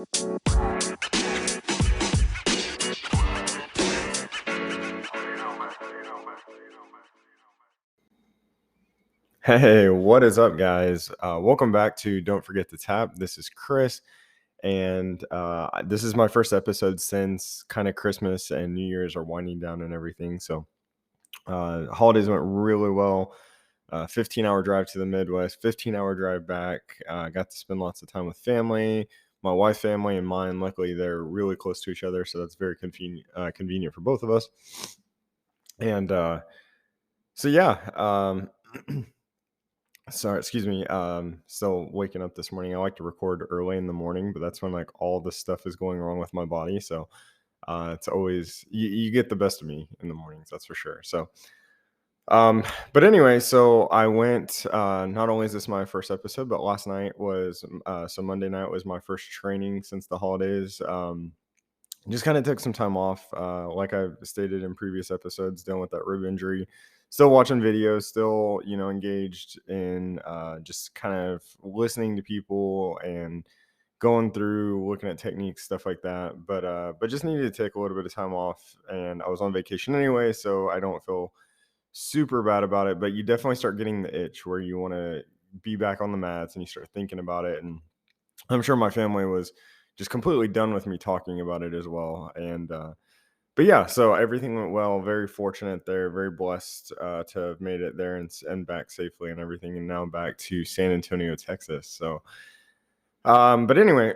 Hey, what is up, guys? Welcome back to Don't Forget to Tap. This is Chris, and this is my first episode since kind of Christmas and New Year's are winding down and everything. So, holidays went really well. 15-hour drive to the Midwest, 15-hour drive back. Got to spend lots of time with family, my wife's family and mine. Luckily, they're really close to each other, so that's very convenient for both of us. And so, yeah. Sorry, excuse me. Still waking up this morning. I like to record early in the morning, but that's when like all the stuff is going wrong with my body. So it's always you get the best of me in the mornings, that's for sure. So um, but anyway, so I went. Not only is this my first episode, but last night was so Monday night was my first training since the holidays. Just kind of took some time off, like I've stated in previous episodes, dealing with that rib injury. Still watching videos, still engaged in just kind of listening to people and going through looking at techniques, stuff like that. But just needed to take a little bit of time off, and I was on vacation anyway, so I don't feel super bad about it. But you definitely start getting the itch where you want to be back on the mats and you start thinking about it. And I'm sure my family was just completely done with me talking about it as well. And but yeah, so everything went well. Very fortunate there. Very blessed to have made it there and back safely and everything. And now back to San Antonio, Texas. So, but anyway,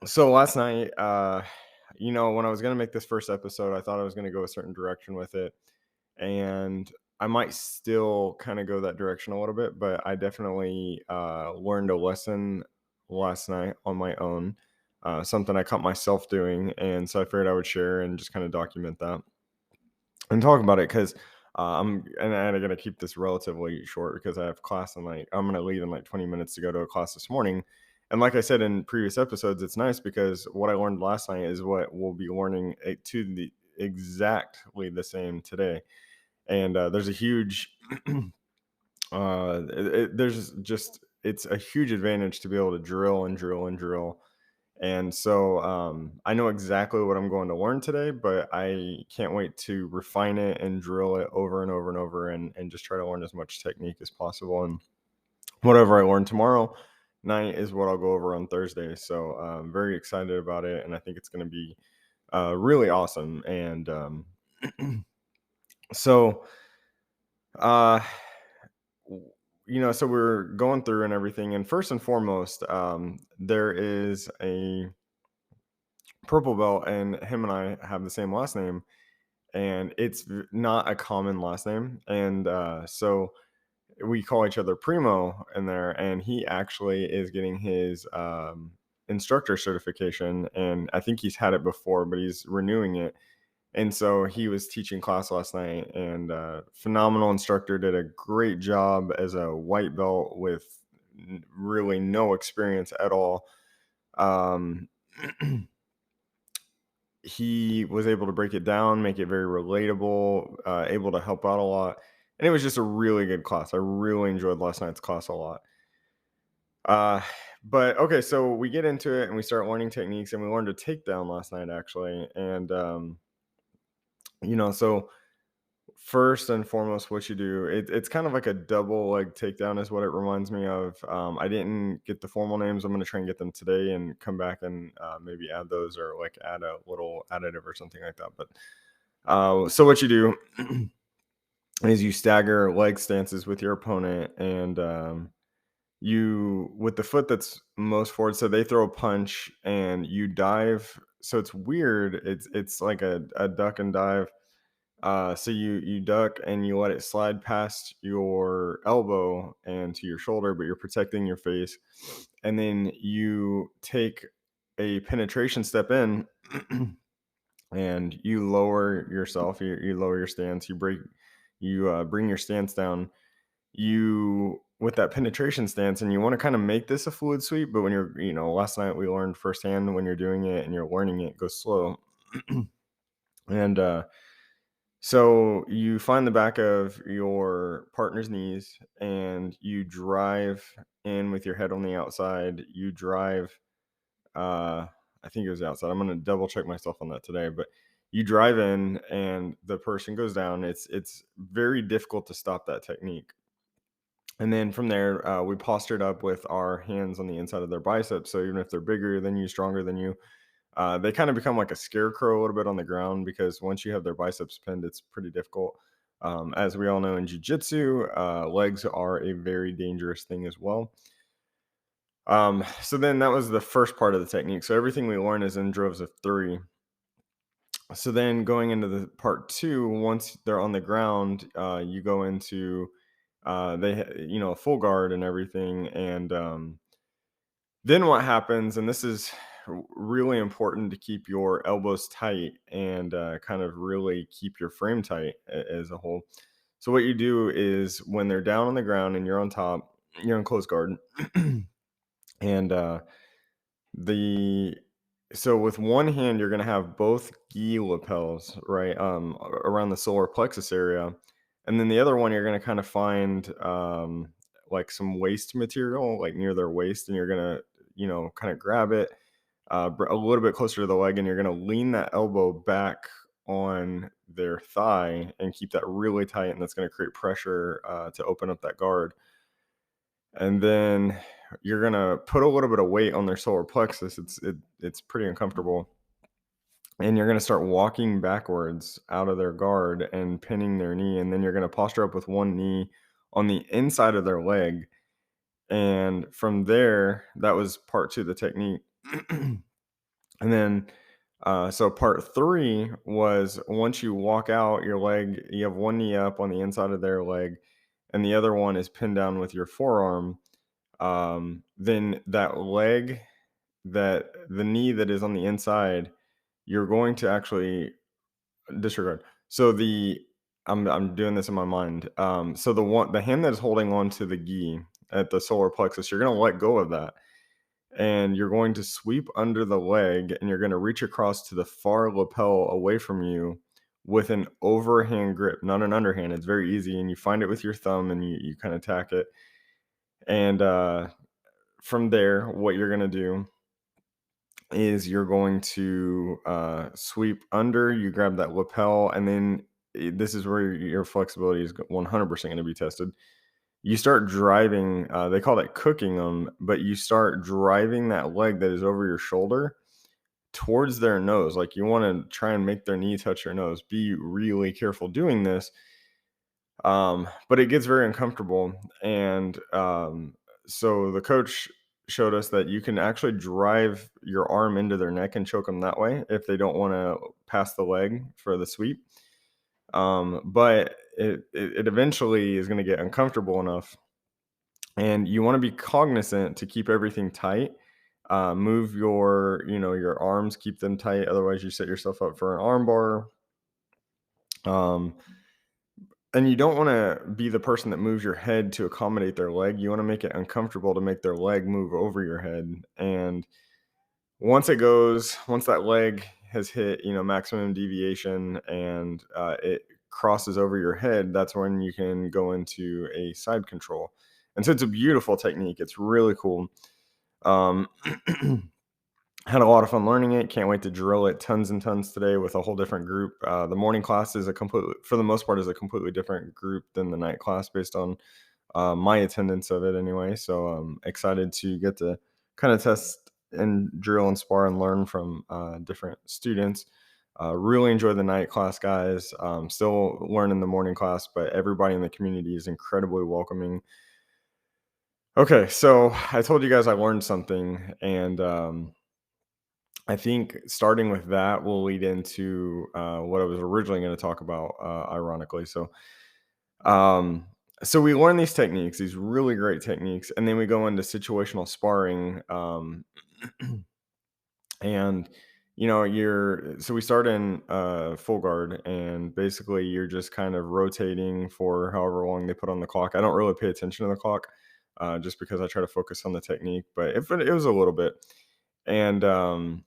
so last night, when I was gonna make this first episode, I thought I was gonna go a certain direction with it, and I might still kind of go that direction a little bit, but I definitely learned a lesson last night on my own, something I caught myself doing, and so I figured I would share and just kind of document that and talk about it because I'm gonna keep this relatively short because I have class in like I'm gonna leave in like 20 minutes to go to a class this morning. And like I said in previous episodes, it's nice because what I learned last night is what we'll be learning to the exactly the same today. And there's a huge there's just it's a huge advantage to be able to drill and drill and drill. And so I know exactly what I'm going to learn today, but I can't wait to refine it and drill it over and over and over and just try to learn as much technique as possible. And whatever I learn tomorrow night is what I'll go over on Thursday. So I'm very excited about it. And I think it's going to be really awesome. And so uh so we're going through and everything, and first and foremost, there is a purple belt, and him and I have the same last name, and it's not a common last name, and so we call each other Primo in there, and he actually is getting his instructor certification, and I think he's had it before, but he's renewing it. And so he was teaching class last night, and phenomenal instructor, did a great job as a white belt with really no experience at all. Um, he was able to break it down, make it very relatable, able to help out a lot. And it was just a really good class. I really enjoyed last night's class a lot. Uh, but okay, so we get into it and we start learning techniques, and we learned a takedown last night actually. And so first and foremost, what you do, it's kind of like a double leg takedown is what it reminds me of. I didn't get the formal names. I'm going to try and get them today and come back and maybe add those or like add a little additive or something like that. But so what you do is you stagger leg stances with your opponent, and you with the foot that's most forward. So they throw a punch and you dive. So it's weird. It's like a duck and dive. So you duck and you let it slide past your elbow and to your shoulder, but you're protecting your face. And then you take a penetration step in, and you lower yourself. You lower your stance. You bring your stance down. You with that penetration stance, and you want to kind of make this a fluid sweep. But when last night we learned firsthand when you're doing it and you're learning it, go slow. And so you find the back of your partner's knees and you drive in with your head on the outside. You drive I think it was outside. I'm gonna double check myself on that today, but you drive in and the person goes down. It's very difficult to stop that technique. And then from there, we postured up with our hands on the inside of their biceps. So even if they're bigger than you, stronger than you, they kind of become like a scarecrow a little bit on the ground because once you have their biceps pinned, it's pretty difficult. As we all know in jiu-jitsu, legs are a very dangerous thing as well. So then that was the first part of the technique. So everything we learn is in droves of three. So then going into the part two, once they're on the ground, you go into a full guard and everything, and then what happens, and this is really important to keep your elbows tight and kind of really keep your frame tight as a whole. So what you do is when they're down on the ground and you're on top, you're in close guard, and the so with one hand you're going to have both gi lapels right around the solar plexus area, and then the other one you're going to kind of find like some waist material like near their waist, and you're going to kind of grab it a little bit closer to the leg, and you're going to lean that elbow back on their thigh and keep that really tight, and that's going to create pressure to open up that guard. And then you're gonna put a little bit of weight on their solar plexus. It's pretty uncomfortable, and you're gonna start walking backwards out of their guard and pinning their knee, and then you're gonna posture up with one knee on the inside of their leg, and from there, that was part two of the technique. And then, so part three was once you walk out your leg, you have one knee up on the inside of their leg, and the other one is pinned down with your forearm. Then that leg, that the knee that is on the inside, you're going to actually disregard. So I'm doing this in my mind. So the hand that is holding on to the gi at the solar plexus, you're going to let go of that, and you're going to sweep under the leg, and you're going to reach across to the far lapel away from you with an overhand grip, not an underhand. It's very easy, and you find it with your thumb, and you kind of tack it, and from there, what you're going to do is you're going to sweep under, you grab that lapel, and then this is where your flexibility is 100% going to be tested. You start driving, they call it cooking them, but you start driving that leg that is over your shoulder towards their nose. Like you want to try and make their knee touch your nose. Be really careful doing this, but it gets very uncomfortable. And so the coach showed us that you can actually drive your arm into their neck and choke them that way if they don't want to pass the leg for the sweep. But it eventually is going to get uncomfortable enough, and you want to be cognizant to keep everything tight. Move your arms, keep them tight. Otherwise, you set yourself up for an arm bar. Um, And you don't wanna be the person that moves your head to accommodate their leg. You wanna make it uncomfortable to make their leg move over your head. And once that leg has hit, maximum deviation, and it crosses over your head, that's when you can go into a side control. And so it's a beautiful technique. It's really cool. Um, Had a lot of fun learning it. Can't wait to drill it tons and tons today with a whole different group. The morning class is for the most part, is a completely different group than the night class based on my attendance of it anyway. So I'm excited to get to kind of test and drill and spar and learn from different students. Really enjoy the night class, guys. Still learning the morning class, but everybody in the community is incredibly welcoming. Okay, so I told you guys I learned something, and I think starting with that will lead into what I was originally going to talk about, ironically. Um, so we learn these techniques, these really great techniques, and then we go into situational sparring. And we start in full guard, and basically you're just kind of rotating for however long they put on the clock. I don't really pay attention to the clock, just because I try to focus on the technique. But if it was a little bit, and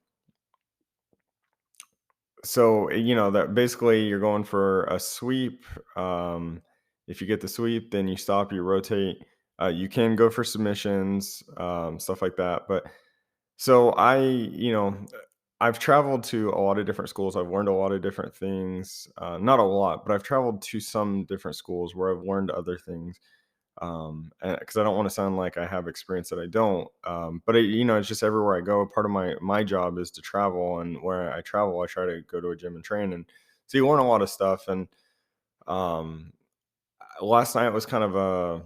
so, that basically you're going for a sweep. If you get the sweep, then you stop, you rotate. You can go for submissions, stuff like that. But So I've traveled to a lot of different schools. I've learned a lot of different things. Not a lot, but I've traveled to some different schools where I've learned other things. Because I don't want to sound like I have experience that I don't. But it's just everywhere I go. Part of my job is to travel, and where I travel, I try to go to a gym and train, and so you learn a lot of stuff. And um, last night was kind of a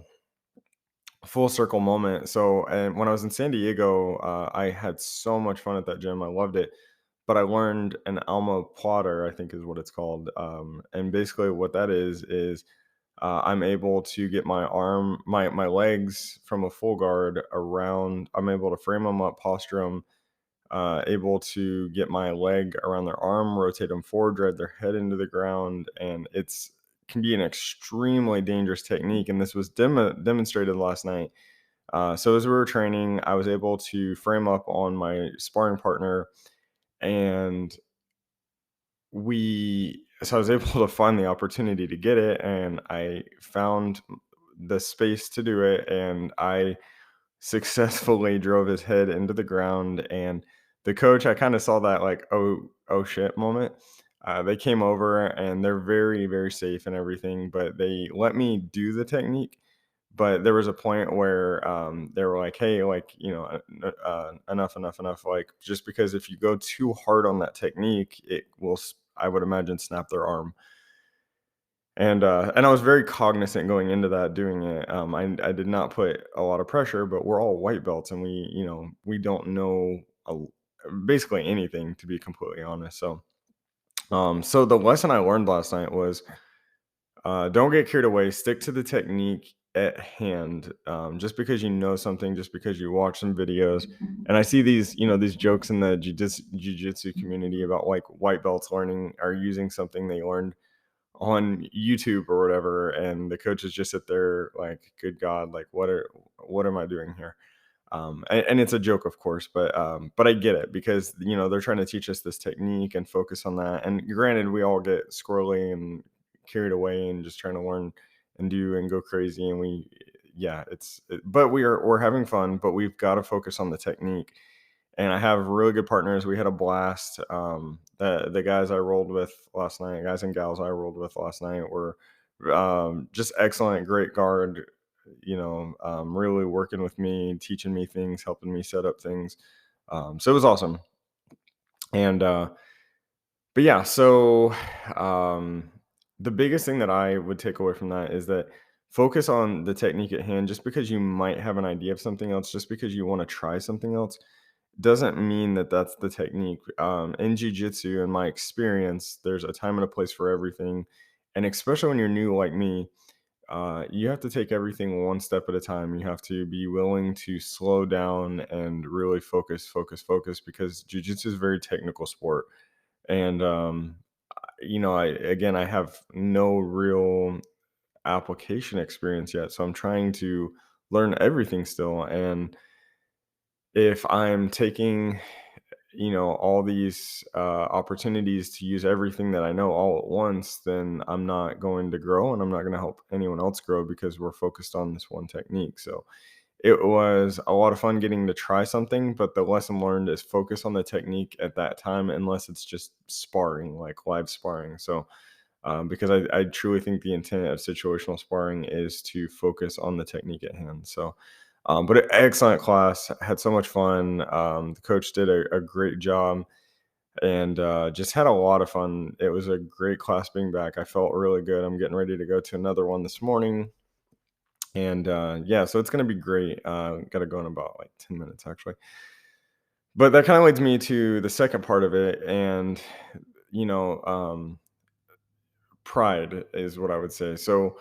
full circle moment. So, and when I was in San Diego, I had so much fun at that gym. I loved it. But I learned an Alma plotter, I think is what it's called. And basically, what that is I'm able to get my legs from a full guard around. I'm able to frame them up, posture them, able to get my leg around their arm, rotate them forward, drive their head into the ground, and it's can be an extremely dangerous technique. And this was demonstrated last night. So as we were training, I was able to frame up on my sparring partner, and I was able to find the opportunity to get it, and I found the space to do it, and I successfully drove his head into the ground. And the coach, I kind of saw that like, oh shit moment. They came over, and they're very, very safe and everything, but they let me do the technique. But there was a point where they were like, hey, like, enough, like, just because if you go too hard on that technique, it will, I would imagine, snap their arm. And I was very cognizant going into that, doing it. I did not put a lot of pressure, but we're all white belts, and we don't know a, basically anything, to be completely honest. So the lesson I learned last night was, don't get carried away. Stick to the technique at hand. Just because you know something, just because you watch some videos, and I see these jokes in the jiu-jitsu community about like white belts learning or using something they learned on YouTube or whatever, and the coaches just sit there like, "Good God, like what am I doing here?" And it's a joke, of course, but I get it, because they're trying to teach us this technique and focus on that. And granted, we all get squirrely and carried away and just trying to learn and do and go crazy, and yeah, but we're having fun, but we've got to focus on the technique. And I have really good partners. We had a blast. The guys I rolled with last night, guys and gals I rolled with last night, were just excellent, great guard. Really working with me, teaching me things, helping me set up things. So it was awesome. And but yeah, so um, the biggest thing that I would take away from that is that focus on the technique at hand. Just because you might have an idea of something else, just because you want to try something else, doesn't mean that that's the technique. In jiu-jitsu, in my experience, there's a time and a place for everything. And especially when you're new like me, you have to take everything one step at a time. You have to be willing to slow down and really focus, because jiu-jitsu is a very technical sport. And I have no real application experience yet, so I'm trying to learn everything still. And if I'm taking all these opportunities to use everything that I know all at once, then I'm not going to grow, and I'm not going to help anyone else grow, because we're focused on this one technique. So it was a lot of fun getting to try something, but the lesson learned is focus on the technique at that time, unless it's just sparring, like live sparring. So because I truly think the intent of situational sparring is to focus on the technique at hand. So, but an excellent class, had so much fun. The coach did a great job, and just had a lot of fun. It was a great class being back. I felt really good. I'm getting ready to go to another one this morning. And yeah, so it's going to be great. Got to go in about like 10 minutes, actually. But that kind of leads me to the second part of it. And, you know, pride is what I would say. So,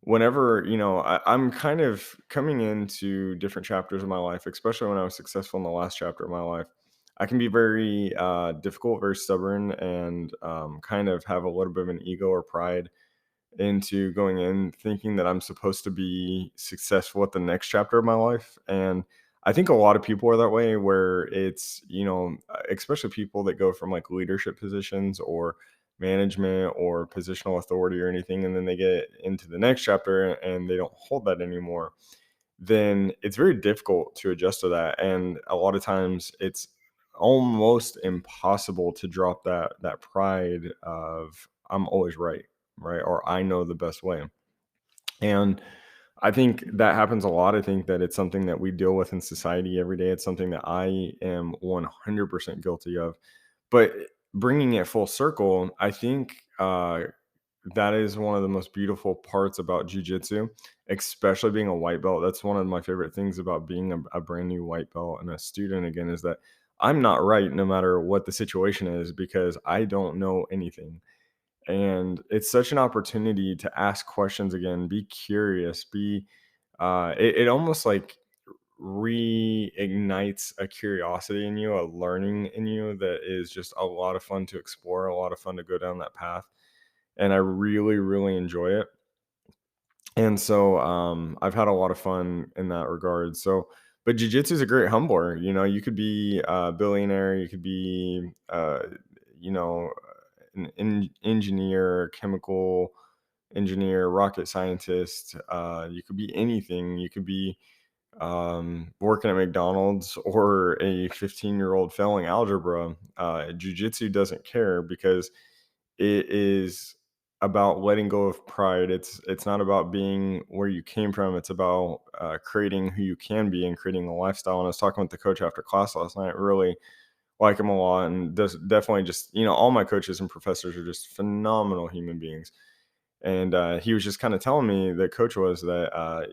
whenever I'm kind of coming into different chapters of my life, especially when I was successful in the last chapter of my life, I can be very difficult, very stubborn, and kind of have a little bit of an ego or pride into going in thinking that I'm supposed to be successful at the next chapter of my life. And I think a lot of people are that way, where it's, especially people that go from like leadership positions or management or positional authority or anything, and then they get into the next chapter and they don't hold that anymore. then it's very difficult to adjust to that. And a lot of times it's almost impossible to drop that pride of I'm always right, right? Or I know the best way. And I think that happens a lot. I think that it's something that we deal with in society every day. It's something that I am 100% guilty of. But bringing it full circle, I think that is one of the most beautiful parts about jujitsu, especially being a white belt. That's one of my favorite things about being a brand new white belt and a student again is that I'm not right no matter what the situation is because I don't know anything. And it's such an opportunity to ask questions again, be curious, it almost like reignites a curiosity in you, a learning in you that is just a lot of fun to explore, a lot of fun to go down that path. And I really, really enjoy it. And so I've had a lot of fun in that regard. So, but jujitsu is a great humbler. You know, you could be a billionaire, you could be, you know, an engineer, chemical engineer, rocket scientist. You could be anything. You could be working at McDonald's or a 15-year-old failing algebra. Jiu-jitsu doesn't care because it is about letting go of pride. It's not about being where you came from. It's about creating who you can be and creating a lifestyle. And I was talking with the coach after class last night. Really like him a lot, and definitely just all my coaches and professors are just phenomenal human beings. And he was just kind of telling me, the coach was that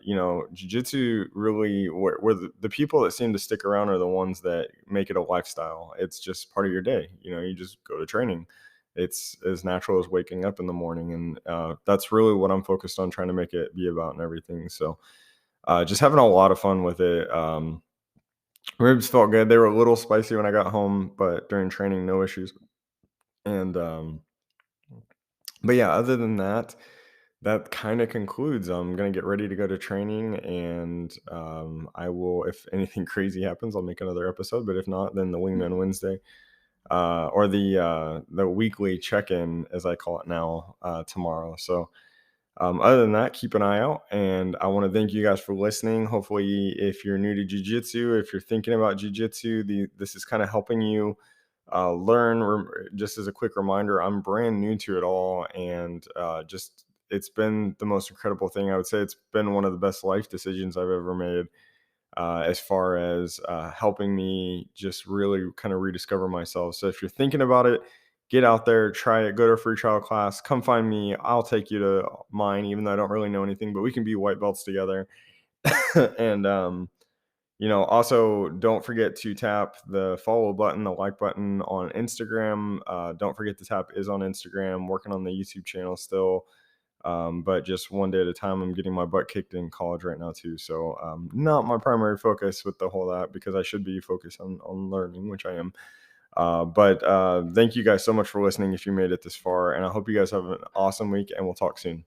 jiu-jitsu really where the people that seem to stick around are the ones that make it a lifestyle. It's just part of your day. You just go to training. It's as natural as waking up in the morning, and that's really what I'm focused on trying to make it be about and everything. So just having a lot of fun with it. Ribs felt good. They were a little spicy when I got home, but during training, no issues. And but yeah, other than that, that kind of concludes. I'm gonna get ready to go to training, and I will. If anything crazy happens, I'll make another episode. But if not, then the Wingman Wednesday, or the weekly check-in, as I call it now, tomorrow. So other than that, keep an eye out. And I want to thank you guys for listening. Hopefully, if you're new to jujitsu, if you're thinking about jujitsu, this is kind of helping you learn. Just as a quick reminder, I'm brand new to it all. And just it's been the most incredible thing. I would say it's been one of the best life decisions I've ever made as far as helping me just really kind of rediscover myself. So if you're thinking about it, get out there, try it, go to a free trial class, come find me. I'll take you to mine, even though I don't really know anything, but we can be white belts together. And, also don't forget to tap the follow button, the like button on Instagram. Don't forget the tap is on Instagram, working on the YouTube channel still. But just one day at a time. I'm getting my butt kicked in college right now too, so not my primary focus with the whole that because I should be focused on learning, which I am. But thank you guys so much for listening if you made it this far, and I hope you guys have an awesome week, and we'll talk soon.